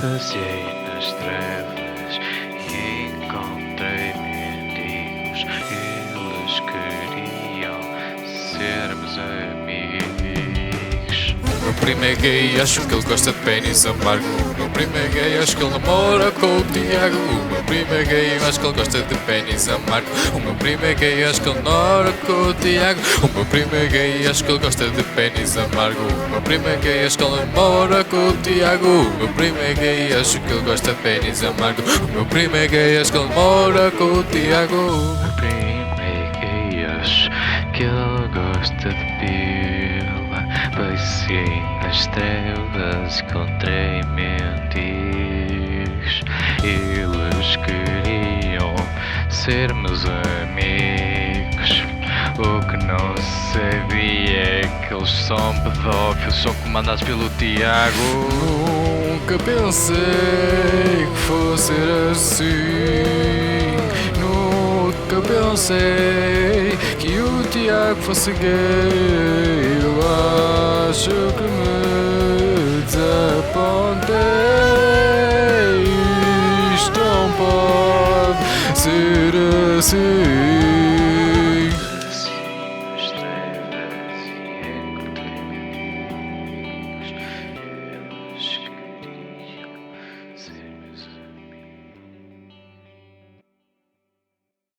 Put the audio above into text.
Passeei nas trevas e encontrei mendigos. Eles queriam sermos amigos. O meu primo é gay, acho que ele gosta de pênis amargo. O meu primo é gay, acho que ele namora com o Tiago. O meu primo é gay, acho que ele gosta de pênis amargo. O meu primo é gay, acho que ele namora com o Tiago. O meu primo é gay, acho que ele gosta de pênis amargo. O meu primo é gay, acho que ele namora com o Tiago. O meu primo é gay, acho que ele gosta de pênis amargo. O meu primo é gay, acho que ele namora com o Tiago. O meu primo é gay, acho que ele gosta de pila. Passei nas trevas, encontrei mendigos. Eles queriam sermos amigos. O que não sabia é que eles são pedófilos, são comandados pelo Tiago. Nunca pensei que fosse ser assim. Nunca pensei que o Tiago fosse gay. Eu acho que me desapontei. Isto não pode ser assim.